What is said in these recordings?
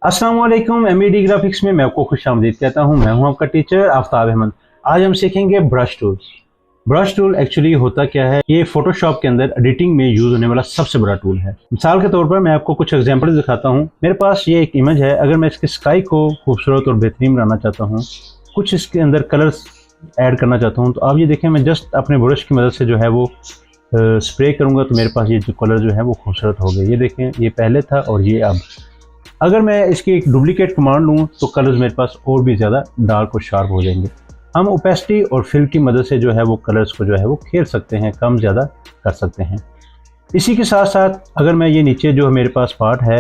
अस्सलाम वालेकुम। MED graphics में मैं आपको खुशामदीद कहता हूं। मैं हूं आपका टीचर आफ्ताब अहमद। आज हम सीखेंगे brush tool. Brush tool actually होता क्या है, ये फोटोशॉप के अंदर एडिटिंग में यूज होने वाला सबसे बड़ा टूल है। मिसाल के तौर पर मैं आपको कुछ एग्जांपल दिखाता हूं। मेरे पास ये एक इमेज है। अगर मैं इसकी स्काई को खूबसूरत और बेहतरीन बनाना चाहता हूँ, कुछ इसके अंदर कलर्स ऐड करना चाहता हूँ, तो आप ये देखें, मैं जस्ट अपने ब्रश की मदद से जो है वो स्प्रे करूँगा तो मेरे पास ये जो कलर जो है वो खूबसूरत हो गए। ये देखें, ये पहले था और ये अब। अगर मैं इसकी एक डुप्लीकेट कमांड लूँ तो कलर्स मेरे पास और भी ज़्यादा डार्क और शार्प हो जाएंगे। हम ओपेसिटी और फिल की मदद से जो है वो कलर्स को जो है वो खेल सकते हैं, कम ज़्यादा कर सकते हैं। इसी के साथ साथ अगर मैं ये नीचे जो है मेरे पास पार्ट है,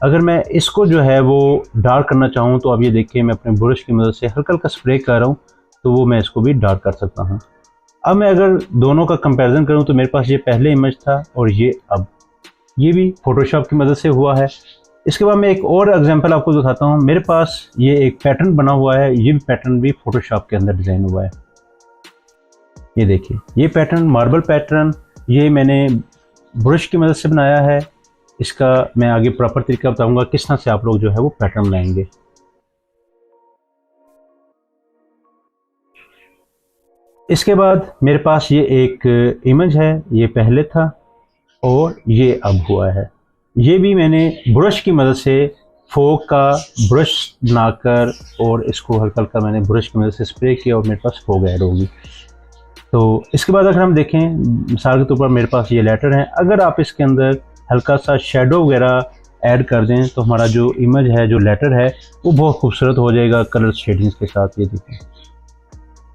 अगर मैं इसको जो है वो डार्क करना चाहूँ तो अब ये देखिए, मैं अपने ब्रश की मदद से हल्का हल्का स्प्रे कर रहा हूँ तो वो मैं इसको भी डार्क कर सकता हूँ। अब मैं अगर दोनों का कंपैरिजन करूँ तो मेरे पास ये पहले इमेज था और ये अब। ये भी फोटोशॉप की मदद से हुआ है। इसके बाद मैं एक और एग्जांपल आपको दिखाता हूँ। मेरे पास ये एक पैटर्न बना हुआ है। ये पैटर्न भी फोटोशॉप के अंदर डिज़ाइन हुआ है। ये देखिए, ये पैटर्न मार्बल पैटर्न, ये मैंने ब्रश की मदद से बनाया है। इसका मैं आगे प्रॉपर तरीका बताऊंगा किस तरह से आप लोग जो है वो पैटर्न बनाएंगे। इसके बाद मेरे पास ये एक इमेज है। ये पहले था और ये अब हुआ है। ये भी मैंने ब्रश की मदद से फोक का ब्रश बनाकर और इसको हल्का हल्का मैंने ब्रश की मदद से स्प्रे किया और मेरे पास फोक ऐड होगी। तो इसके बाद अगर हम देखें, मिसाल के तौर पर मेरे पास ये लेटर है। अगर आप इसके अंदर हल्का सा शेडो वगैरह ऐड कर दें तो हमारा जो इमेज है, जो लेटर है, वो बहुत खूबसूरत हो जाएगा कलर शेडिंग्स के साथ। ये देखें,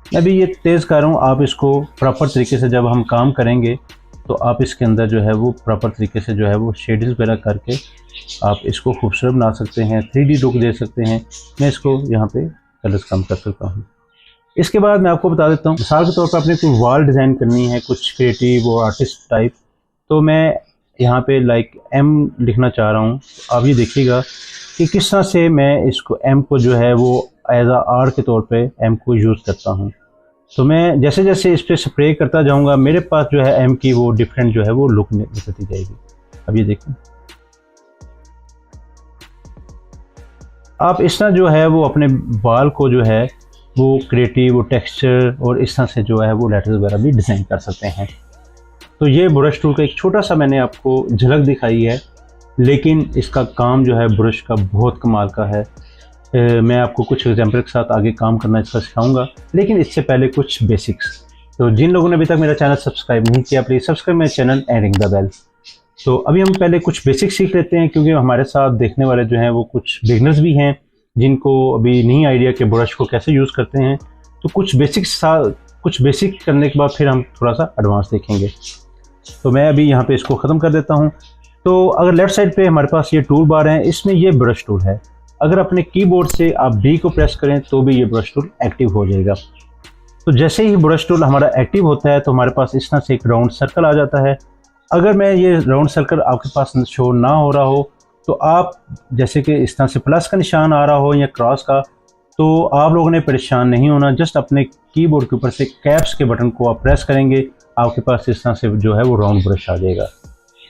मैं भी ये तेज़ कर रहा हूँ। आप इसको प्रॉपर तरीके से जब हम काम करेंगे तो आप इसके अंदर जो है वो प्रॉपर तरीके से जो है वो शेडिंग्स वगैरह करके आप इसको खूबसूरत बना सकते हैं, 3D लुक दे सकते हैं। मैं इसको यहाँ पे कलर्स कम कर सकता हूँ। इसके बाद मैं आपको बता देता हूँ, मिसाल के तौर पर आपने कोई वॉल डिज़ाइन करनी है, कुछ क्रिएटिव और आर्टिस्ट टाइप, तो मैं यहाँ पे लाइक M लिखना चाह रहा हूँ। आप ये देखिएगा कि किस तरह से मैं इसको M को जो है वो एज आ आर के तौर पर M को यूज़ करता हूँ। तो मैं जैसे जैसे इस पर स्प्रे करता जाऊंगा, मेरे पास जो है M की वो डिफरेंट जो है वो लुक निकलती जाएगी। अब ये देखें, आप इस तरह जो है वो अपने बाल को जो है वो क्रिएटिव, वो टेक्सचर और इस तरह से जो है वो लेटर्स वगैरह भी डिज़ाइन कर सकते हैं। तो ये ब्रश टूल का एक छोटा सा मैंने आपको झलक दिखाई है, लेकिन इसका काम जो है ब्रश का बहुत कमाल का है। मैं आपको कुछ एग्जाम्पल के साथ आगे काम करना इसका सिखाऊंगा, लेकिन इससे पहले कुछ बेसिक्स। तो जिन लोगों ने अभी तक मेरा चैनल सब्सक्राइब नहीं किया, प्लीज़ सब्सक्राइब मेरे channel and ring the bell. तो अभी हम पहले कुछ बेसिक्स सीख लेते हैं, क्योंकि हमारे साथ देखने वाले जो हैं वो कुछ बिगनर्स भी हैं जिनको अभी नहीं आइडिया कि ब्रश को कैसे यूज़ करते हैं। तो कुछ बेसिक करने के बाद फिर हम थोड़ा सा एडवांस देखेंगे। तो मैं अभी यहाँ पर इसको ख़त्म कर देता हूँ। तो अगर लेफ़्ट साइड पर हमारे पास ये टूल बार है, इसमें ये ब्रश टूल है। अगर अपने कीबोर्ड से आप B को प्रेस करें तो भी ये ब्रश टूल एक्टिव हो जाएगा। तो जैसे ही ब्रश टूल हमारा एक्टिव होता है तो हमारे पास इस तरह से एक राउंड सर्कल आ जाता है। अगर मैं ये राउंड सर्कल आपके पास शो ना हो रहा हो तो आप जैसे कि इस तरह से प्लस का निशान आ रहा हो या क्रॉस का, तो आप लोगों ने परेशान नहीं होना। जस्ट अपने कीबोर्ड के ऊपर से कैप्स के बटन को आप प्रेस करेंगे, आपके पास इस तरह से जो है वो राउंड ब्रश आ जाएगा।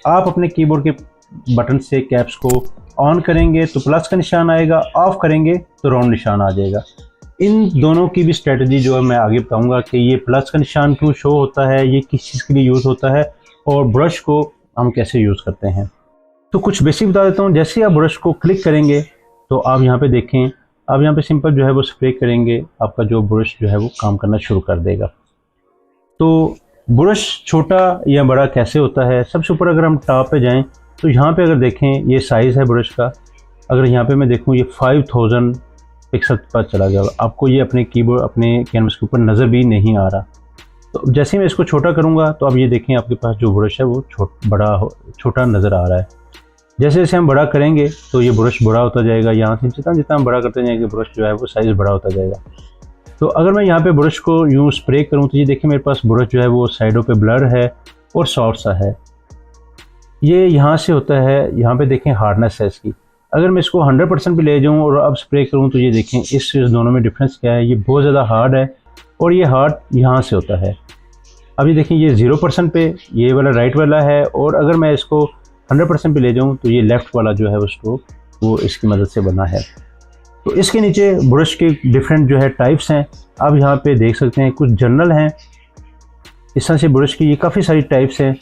आप अपने कीबोर्ड के बटन से कैप्स को ऑन करेंगे तो प्लस का निशान आएगा, ऑफ करेंगे तो राउंड निशान आ जाएगा। इन दोनों की भी स्ट्रेटजी जो है मैं आगे बताऊंगा कि ये प्लस का निशान क्यों शो होता है, ये किस चीज़ के लिए यूज़ होता है और ब्रश को हम कैसे यूज़ करते हैं। तो कुछ बेसिक बता देता हूँ। जैसे आप ब्रश को क्लिक करेंगे तो आप यहाँ पे देखें, आप यहाँ पे सिंपल जो है वो स्प्रे करेंगे, आपका जो ब्रश जो है वो काम करना शुरू कर देगा। तो ब्रश छोटा या बड़ा कैसे होता है, सबसे ऊपर अगर हम टॉप पे जाएं तो यहाँ पे अगर देखें ये साइज़ है ब्रश का। अगर यहाँ पे मैं देखूँ ये 5000 पिक्सल पर चला गया, आपको ये अपने कीबोर्ड, अपने कैनवस के ऊपर नज़र भी नहीं आ रहा। तो जैसे मैं इसको छोटा करूँगा तो अब ये देखें आपके पास जो ब्रश है वो छोटा नज़र आ रहा है। जैसे जैसे हम बड़ा करेंगे तो ये ब्रश बड़ा होता जाएगा। यहाँ से जितना जितना हम बड़ा करते जाएंगे ब्रश जो है वो साइज़ बड़ा होता जाएगा। तो अगर मैं यहाँ पे ब्रश को यूँ स्प्रे करूँ तो ये देखिए मेरे पास ब्रश जो है वो साइडों पे ब्लर है और सॉफ्ट सा है। ये यहाँ से होता है, यहाँ पे देखें हार्डनेस है इसकी। अगर मैं इसको 100% पे ले जाऊँ और अब स्प्रे करूँ तो ये देखें इस दोनों में डिफरेंस क्या है। ये बहुत ज़्यादा हार्ड है और ये हार्ड यहाँ से होता है। अब ये देखें ये 0% पे ये वाला राइट वाला है, और अगर मैं इसको 100% पे ले जाऊँ तो ये लेफ़्ट वाला जो है वो स्ट्रोक वो इसकी मदद से बना है। तो इसके नीचे ब्रश के डिफरेंट जो है टाइप्स हैं, आप यहाँ पे देख सकते हैं। कुछ जनरल हैं, इस तरह से ब्रश की ये काफ़ी सारी टाइप्स हैं।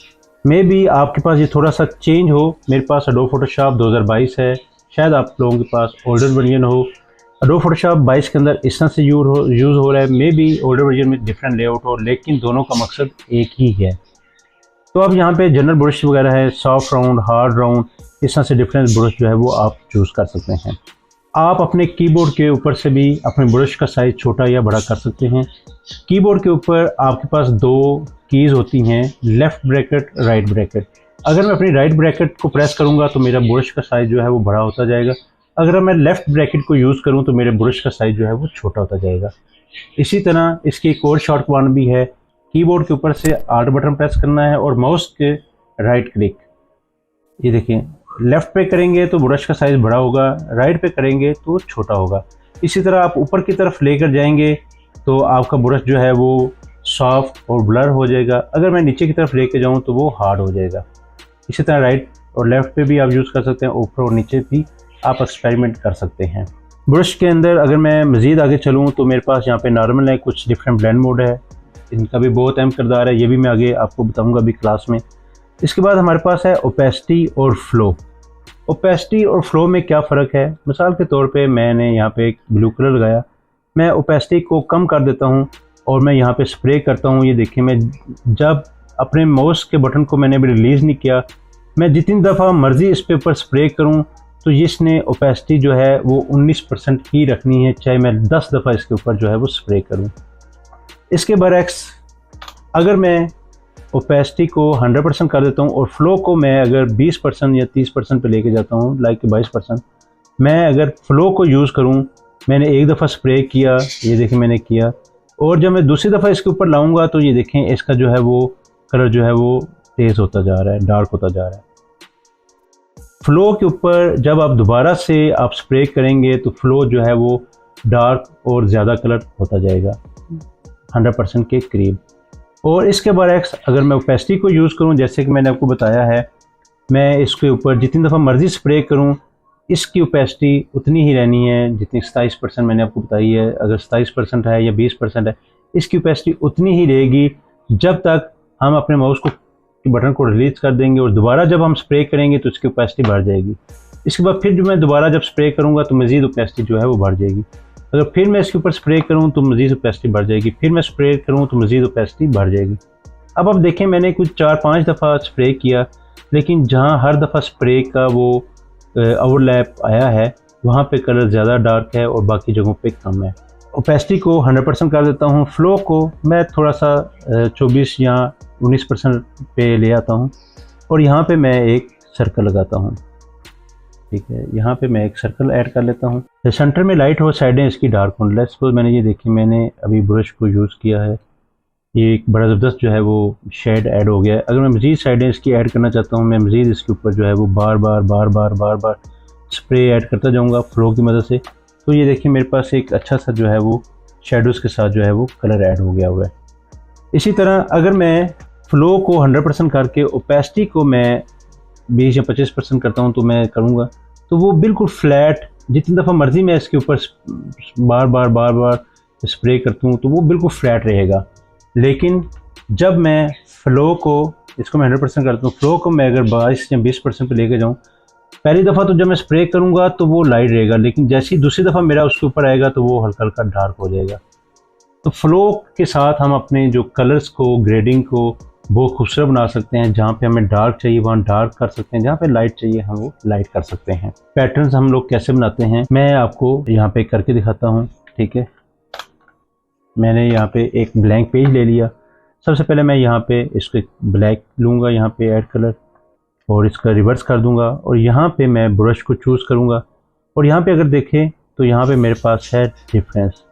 मे भी आपके पास ये थोड़ा सा चेंज हो। मेरे पास एडोब फोटोशॉप 2022 है, शायद आप लोगों के पास ओल्डर वर्जन हो। एडोब फोटोशॉप 22 के अंदर इस तरह से यूज़ हो रहा है। मे भी ओल्डर वर्जन में डिफरेंट लेआउट हो, लेकिन दोनों का मकसद एक ही है। तो अब यहाँ पे जनरल ब्रश वगैरह है, सॉफ्ट राउंड, हार्ड राउंड, इस तरह से डिफरेंट ब्रश जो है वो आप चूज़ कर सकते हैं। आप अपने कीबोर्ड के ऊपर से भी अपने ब्रश का साइज़ छोटा या बड़ा कर सकते हैं। कीबोर्ड के ऊपर आपके पास दो कीज़ होती हैं, लेफ़्ट ब्रैकेट, राइट ब्रैकेट। अगर मैं अपनी राइट ब्रैकेट को प्रेस करूँगा तो मेरा ब्रश का साइज़ जो है वो बड़ा होता जाएगा। अगर मैं लेफ़्ट ब्रैकेट को यूज़ करूँ तो मेरे ब्रश का साइज़ जो है वो छोटा होता जाएगा। इसी तरह इसकी एक और शॉर्ट कमांड भी है, कीबोर्ड के ऊपर से आल्ट बटन प्रेस करना है और माउस के राइट क्लिक। ये देखिए, लेफ़्ट पे करेंगे तो ब्रश का साइज़ बड़ा होगा, राइट पे करेंगे तो छोटा होगा। इसी तरह आप ऊपर की तरफ लेकर जाएंगे तो आपका ब्रश जो है वो सॉफ्ट और ब्लर हो जाएगा। अगर मैं नीचे की तरफ लेके जाऊँ तो वो हार्ड हो जाएगा। इसी तरह राइट और लेफ़्ट पे भी आप यूज़ कर सकते हैं, ऊपर और नीचे भी आप एक्सपेरिमेंट कर सकते हैं। ब्रश के अंदर अगर मैं मज़ीद आगे चलूँ तो मेरे पास यहाँ पे नॉर्मल है, कुछ डिफरेंट ब्लेंड मोड है, इनका भी बहुत अहम किरदार है। ये भी मैं आगे आपको बताऊँगा अभी क्लास में। इसके बाद हमारे पास है ओपेसिटी और फ्लो। ओपेसिटी और फ्लो में क्या फ़र्क है? मिसाल के तौर पे मैंने यहाँ पे एक ब्लू कलर लगाया, मैं ओपेसिटी को कम कर देता हूँ और मैं यहाँ पे स्प्रे करता हूँ। ये देखिए, मैं जब अपने माउस के बटन को मैंने अभी रिलीज़ नहीं किया, मैं जितनी दफ़ा मर्ज़ी इस पे ऊपर स्प्रे करूँ तो इसने ओपेसिटी जो है वो 19% ही रखनी है, चाहे मैं 10 दफ़ा इसके ऊपर जो है वो स्प्रे करूँ। इसके बरक्स अगर मैं ओपेसिटी को 100% कर देता हूँ और फ्लो को मैं अगर 20% या 30% पे लेके जाता हूँ, लाइक 22%, मैं अगर फ्लो को यूज़ करूँ, मैंने एक दफ़ा स्प्रे किया, ये देखें मैंने किया, और जब मैं दूसरी दफ़ा इसके ऊपर लाऊंगा तो ये देखें इसका जो है वो कलर जो है वो तेज़ होता जा रहा है, डार्क होता जा रहा है। फ्लो के ऊपर जब आप दोबारा से आप स्प्रे करेंगे तो फ्लो जो है वो डार्क और ज़्यादा कलर होता जाएगा, 100% के करीब। और इसके बरक्स अगर मैं ओपेसिटी को यूज़ करूं, जैसे कि मैंने आपको बताया है, मैं इसके ऊपर जितनी दफ़ा मर्ज़ी स्प्रे करूं, इसकी ओपेसिटी उतनी ही रहनी है जितनी 27% मैंने आपको बताई है। अगर 27% है या 20% है, इसकी ओपेसिटी उतनी ही रहेगी जब तक हम अपने माउस को बटन को रिलीज़ कर देंगे और दोबारा जब हम स्प्रे करेंगे तो इसकी ओपेसिटी बढ़ जाएगी। इसके बाद फिर जो मैं दोबारा जब स्प्रे करूँगा तो मज़ीद ओपेसिटी जो है वो बढ़ जाएगी। अगर फिर मैं इसके ऊपर स्प्रे करूं तो मज़ीद ओपेसिटी बढ़ जाएगी, फिर मैं स्प्रे करूं तो मज़ीद ओपेसिटी बढ़ जाएगी। अब आप देखें, मैंने कुछ 4-5 दफ़ा स्प्रे किया, लेकिन जहां हर दफ़ा स्प्रे का वो ओवरलैप आया है वहां पे कलर ज़्यादा डार्क है और बाकी जगहों पे कम है। ओपेसिटी को 100% कर देता हूं, फ्लो को मैं थोड़ा सा 24 या 19% पे ले आता हूं और यहाँ पे मैं एक सर्कल लगाता हूँ। ठीक है, यहाँ पे मैं एक सर्कल ऐड कर लेता हूँ। सेंटर में लाइट हो, साइडें इसकी डार्क हो। लेट्स सपोज मैंने ये देखी, मैंने अभी ब्रश को यूज़ किया है, ये एक बड़ा ज़बरदस्त जो है वो शेड ऐड हो गया है। अगर मैं मज़ीद साइडें इसकी ऐड करना चाहता हूँ, मैं मज़ीद इसके ऊपर जो है वो बार बार स्प्रे ऐड करता जाऊँगा फ्लो की मदद से। तो ये देखिए मेरे पास एक अच्छा सा जो है वो शेडोज़ के साथ जो है वो कलर ऐड हो गया हुआ है। इसी तरह अगर मैं फ्लो को 100% करके ओपेसिटी को मैं 20 या 25% करता हूँ तो मैं करूँगा तो वो बिल्कुल फ्लैट, जितनी दफ़ा मर्ज़ी मैं इसके ऊपर बार बार स्प्रे करता हूँ तो वो बिल्कुल फ्लैट रहेगा। लेकिन जब मैं फ्लो को इसको मैं 100% करता हूँ, फ्लो को मैं अगर 22 या 20% पे लेके जाऊँ, पहली दफ़ा तो जब मैं स्प्रे करूँगा तो वो लाइट रहेगा, लेकिन जैसे ही दूसरी दफ़ा मेरा उसके ऊपर आएगा तो वो हल्का हल्का डार्क हो जाएगा। तो फ्लो के साथ हम अपने जो कलर्स को, ग्रेडिंग को बहुत खूबसूरत बना सकते हैं। जहाँ पे हमें डार्क चाहिए वहाँ डार्क कर सकते हैं, जहाँ पे लाइट चाहिए हम वो लाइट कर सकते हैं। पैटर्न्स हम लोग कैसे बनाते हैं मैं आपको यहाँ पे करके दिखाता हूँ। ठीक है, मैंने यहाँ पे एक ब्लैंक पेज ले लिया। सबसे पहले मैं यहाँ पे इसको एक ब्लैक लूँगा, यहाँ पे ऐड कलर, और इसका रिवर्स कर दूँगा और यहाँ पे मैं ब्रश को चूज़ करूँगा। और यहाँ पे अगर देखें तो यहाँ पे मेरे पास है डिफरेंस।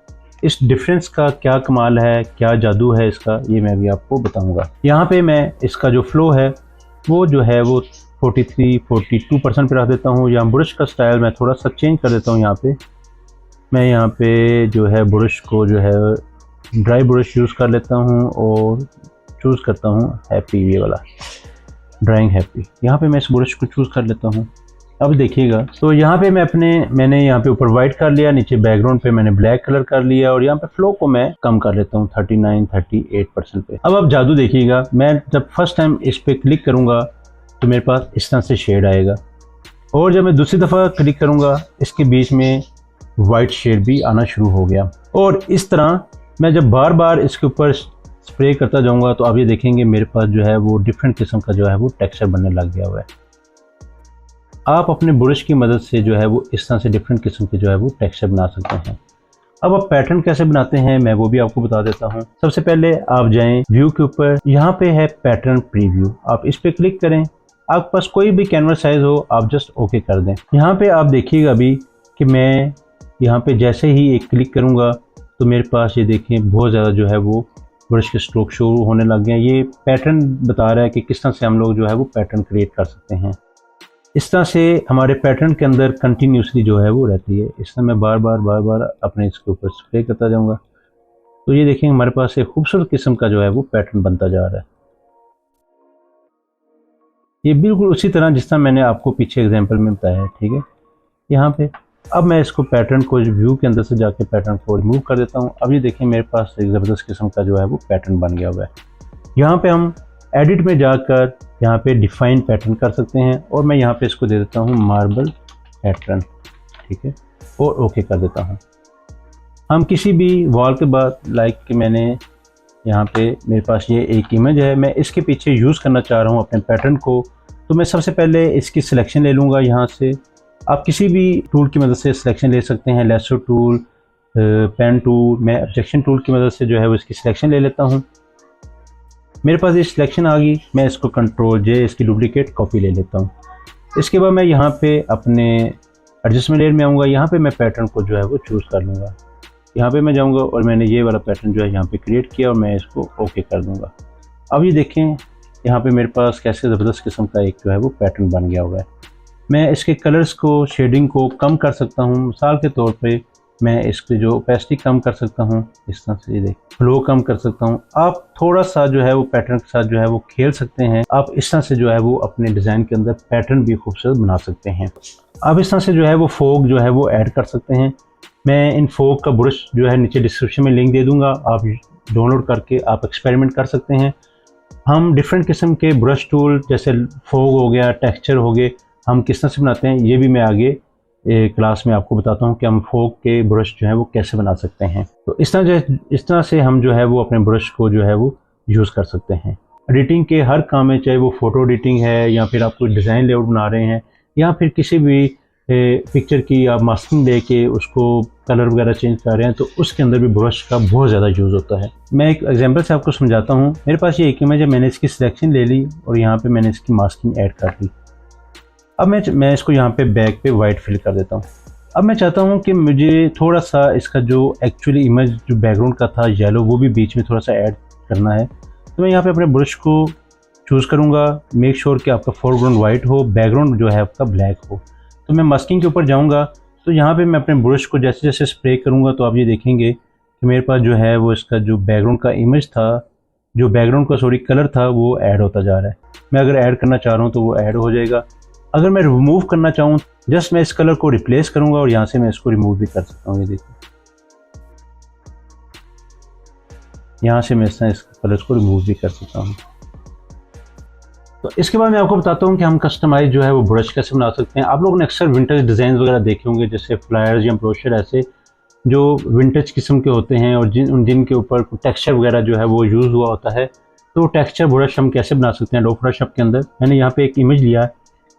इस डिफरेंस का क्या कमाल है, क्या जादू है इसका, ये मैं भी आपको बताऊंगा। यहाँ पे मैं इसका जो फ्लो है वो जो है वो 43-42% पे रख देता हूँ। यहाँ ब्रश का स्टाइल मैं थोड़ा सा चेंज कर देता हूँ। यहाँ पे मैं यहाँ पे जो है ब्रश को जो है ड्राई ब्रश यूज़ कर लेता हूँ और चूज़ करता हूँ हैप्पी, ये वाला ड्राइंग हैप्पी। यहाँ पे मैं इस ब्रश को चूज़ कर लेता हूँ अब देखिएगा, तो यहाँ पे मैंने यहाँ पे ऊपर वाइट कर लिया, नीचे बैकग्राउंड पे मैंने ब्लैक कलर कर लिया और यहाँ पे फ्लो को मैं कम कर लेता हूँ 38% पे। अब आप जादू देखिएगा, मैं जब फर्स्ट टाइम इस पे क्लिक करूँगा तो मेरे पास इस तरह से शेड आएगा और जब मैं दूसरी दफ़ा क्लिक करूँगा इसके बीच में वाइट शेड भी आना शुरू हो गया। और इस तरह मैं जब बार बार इसके ऊपर स्प्रे करता जाऊँगा तो आप ये देखेंगे मेरे पास जो है वो डिफरेंट किस्म का जो है वो टेक्सचर बनने लग गया हुआ है। आप अपने ब्रश की मदद से जो है वो इस तरह से डिफरेंट किस्म के जो है वो टेक्सचर बना सकते हैं। अब आप पैटर्न कैसे बनाते हैं मैं वो भी आपको बता देता हूँ। सबसे पहले आप जाएं व्यू के ऊपर, यहाँ पे है पैटर्न प्रीव्यू, आप इस पे क्लिक करें। आपके पास कोई भी कैनवस साइज हो आप जस्ट ओके कर दें। यहाँ पे आप देखिएगा अभी कि मैं यहाँ पे जैसे ही एक क्लिक करूँगा तो मेरे पास ये देखें बहुत ज़्यादा जो है वो ब्रश के स्ट्रोक शुरू होने लग गए हैं। ये पैटर्न बता रहा है कि किस तरह से हम लोग जो है वो पैटर्न क्रिएट कर सकते हैं। इस तरह से हमारे पैटर्न के अंदर कंटिन्यूसली जो है वो रहती है। इस तरह मैं बार बार अपने इसके ऊपर स्प्रे करता जाऊंगा तो ये देखेंगे हमारे पास एक खूबसूरत किस्म का जो है वो पैटर्न बनता जा रहा है। ये बिल्कुल उसी तरह जिस तरह मैंने आपको पीछे एग्जांपल में बताया है, ठीक है। यहाँ पे अब मैं इसको पैटर्न को व्यू के अंदर से जाके पैटर्न को रिमूव कर देता हूँ। अब ये देखें मेरे पास एक ज़बरदस्त किस्म का जो है वो पैटर्न बन गया हुआ है। यहाँ पे हम एडिट में जाकर यहाँ पे डिफाइन पैटर्न कर सकते हैं और मैं यहाँ पे इसको दे देता हूँ मार्बल पैटर्न, ठीक है, और ओके कर देता हूँ। हम किसी भी वॉल के बाद लाइक कि मैंने यहाँ पे मेरे पास ये एक इमेज है, मैं इसके पीछे यूज़ करना चाह रहा हूँ अपने पैटर्न को, तो मैं सबसे पहले इसकी सिलेक्शन ले लूँगा। यहाँ से आप किसी भी टूल की मदद से सिलेक्शन ले सकते हैं, लेसो टूल, पेन टूल। मैं ऑब्जेक्शन टूल की मदद से जो है वो इसकी सिलेक्शन ले लेता हूँ। मेरे पास ये सिलेक्शन आ गई, मैं इसको कंट्रोल जे इसकी डुप्लीकेट कॉपी ले लेता हूँ। इसके बाद मैं यहाँ पे अपने एडजस्टमेंट लेयर में आऊँगा, यहाँ पे मैं पैटर्न को जो है वो चूज़ कर लूँगा। यहाँ पे मैं जाऊँगा और मैंने ये वाला पैटर्न जो है यहाँ पे क्रिएट किया और मैं इसको ओके कर दूँगा। अब ये देखें यहाँ पे मेरे पास कैसे ज़बरदस्त किस्म का एक जो है वो पैटर्न बन गया हुआ है। मैं इसके कलर्स को, शेडिंग को कम कर सकता हूँ। मिसाल के तौर पे मैं इसकी जो ओपेसिटी कम कर सकता हूँ, इस तरह से देख फ्लो कम कर सकता हूँ। आप थोड़ा सा जो है वो पैटर्न के साथ जो है वो खेल सकते हैं। आप इस तरह से जो है वो अपने डिज़ाइन के अंदर पैटर्न भी खूबसूरत बना सकते हैं। आप इस तरह से जो है वो फोक जो है वो ऐड कर सकते हैं। मैं इन फोक का ब्रश जो है नीचे डिस्क्रिप्शन में लिंक दे दूँगा, आप डाउनलोड करके आप एक्सपेरिमेंट कर सकते हैं। हम डिफरेंट किस्म के ब्रश टूल जैसे फोक हो गया, टेक्सचर हो गए, हम किस तरह से बनाते हैं ये भी मैं आगे क्लास में आपको बताता हूँ कि हम फोक के ब्रश जो है वो कैसे बना सकते हैं। तो इस तरह से हम जो है वो अपने ब्रश को जो है वो यूज़ कर सकते हैं एडिटिंग के हर काम में, चाहे वो फ़ोटो एडिटिंग है या फिर आप कोई डिज़ाइन लेआउट बना रहे हैं या फिर किसी भी पिक्चर की आप मास्किंग दे के उसको कलर वगैरह चेंज कर रहे हैं, तो उसके अंदर भी ब्रश का बहुत ज़्यादा यूज़ होता है। मैं एक एग्जांपल से आपको समझाता हूँ। मेरे पास ये एक इमेज है, मैंने इसकी सिलेक्शन ले ली और यहाँ पे मैंने इसकी मास्किंग ऐड कर ली। अब मैं इसको यहाँ पे बैक पे वाइट फिल कर देता हूँ। अब मैं चाहता हूँ कि मुझे थोड़ा सा इसका जो एक्चुअली इमेज जो बैकग्राउंड का था येलो, वो भी बीच में थोड़ा सा ऐड करना है। तो मैं यहाँ पे अपने ब्रश को चूज़ करूँगा, मेक श्योर कि आपका फोरग्राउंड वाइट हो, बैकग्राउंड जो है आपका ब्लैक हो। तो मैं मास्किंग के ऊपर जाऊँगा, तो यहाँ पे मैं अपने ब्रश को जैसे जैसे स्प्रे करूँगा तो आप ये देखेंगे कि मेरे पास जो है वो इसका जो बैकग्राउंड का इमेज था, जो बैकग्राउंड का कलर था, वो ऐड होता जा रहा है। मैं अगर ऐड करना चाह रहा हूँ तो वो ऐड हो जाएगा। अगर मैं रिमूव करना चाहूँ, जस्ट मैं इस कलर को रिप्लेस करूँगा और यहाँ से मैं इसको रिमूव भी कर सकता हूँ। ये देखिए, यहाँ से मैं इस कलर को रिमूव भी कर सकता हूँ। तो इसके बाद मैं आपको बताता हूँ कि हम कस्टमाइज जो है वो ब्रश कैसे बना सकते हैं। आप लोगों ने अक्सर विंटेज डिज़ाइन वगैरह देखे होंगे, जैसे फ्लायर्स या ब्रोशर, ऐसे जो विंटेज किस्म के होते हैं और जिनके ऊपर टेक्सचर वगैरह जो है वो यूज़ हुआ होता है। तो टेक्सचर ब्रश हम कैसे बना सकते हैं एडोब फोटोशॉप के अंदर। मैंने यहाँ पे एक इमेज लिया है,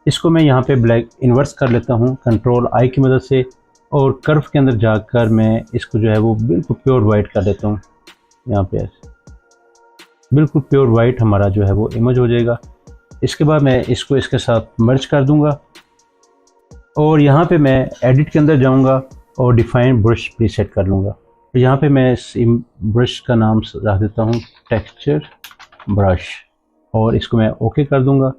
इसको मैं यहाँ पे ब्लैक इन्वर्स कर लेता हूँ कंट्रोल आई की मदद से, और कर्व के अंदर जाकर मैं इसको जो है वो बिल्कुल प्योर वाइट कर देता हूँ। यहाँ पे ऐसे बिल्कुल प्योर वाइट हमारा जो है वो इमेज हो जाएगा। इसके बाद मैं इसको इसके साथ मर्ज कर दूंगा और यहाँ पे मैं एडिट के अंदर जाऊँगा और डिफाइन ब्रश प्रीसेट कर लूँगा। तो यहाँ पे मैं इस ब्रश का नाम रख देता हूँ टेक्सचर ब्रश और इसको मैं ओके कर दूँगा।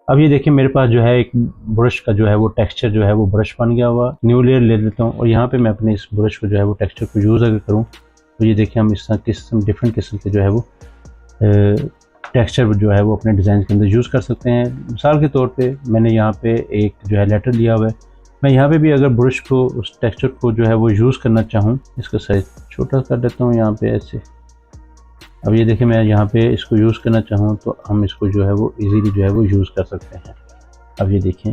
अब ये देखिए मेरे पास जो है एक ब्रश का जो है वो टेक्सचर जो है वो ब्रश बन गया हुआ। न्यू लेयर ले लेता हूँ और यहाँ पे मैं अपने इस ब्रश को जो है वो टेक्सचर को यूज़ अगर करूँ तो ये देखिए हम इस तरह डिफरेंट किस्म के जो है वो टेक्सचर जो है वो अपने डिज़ाइन के अंदर यूज़ कर सकते हैं। मिसाल के तौर पे मैंने यहाँ पे एक जो है लेटर लिया हुआ है, मैं यहाँ पे भी अगर ब्रश को उस टेक्सचर को जो है वो यूज़ करना चाहूँ, इसका साइज़ छोटा कर देता हूँ यहाँ पे ऐसे। अब ये देखिए मैं यहाँ पे इसको यूज़ करना चाहूँ तो हम इसको जो है वो इजीली जो है वो यूज़ कर सकते हैं। अब ये देखें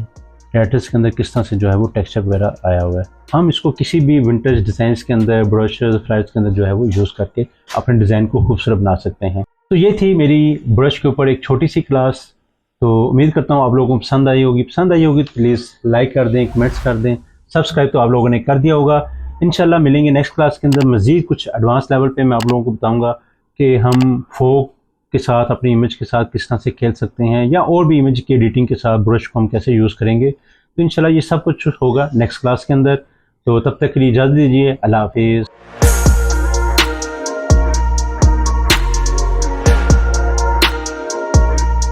लेटर्स के अंदर किस तरह से जो है वो टेक्सचर वगैरह आया हुआ है। हम इसको किसी भी विंटेज डिज़ाइंस के अंदर, ब्रशेज़, फ्लाइट्स के अंदर जो है वो यूज़ करके अपने डिज़ाइन को खूबसूरत बना सकते हैं। तो ये थी मेरी ब्रश के ऊपर एक छोटी सी क्लास। तो उम्मीद करता हूँ आप लोगों को पसंद आई होगी। पसंद आई होगी तो प्लीज़ लाइक कर दें, कमेंट्स कर दें, सब्सक्राइब तो आप लोगों ने कर दिया होगा। इंशाल्लाह मिलेंगे नेक्स्ट क्लास के अंदर। मज़ीद कुछ एडवांस लेवल पे मैं आप लोगों को बताऊँगा कि हम फोक के साथ, अपनी इमेज के साथ किस तरह से खेल सकते हैं, या और भी इमेज की एडिटिंग के साथ ब्रश को हम कैसे यूज़ करेंगे। तो इंशाल्लाह ये सब कुछ होगा नेक्स्ट क्लास के अंदर। तो तब तक के लिए इजाज़त दीजिए। अल्लाह हाफिज़।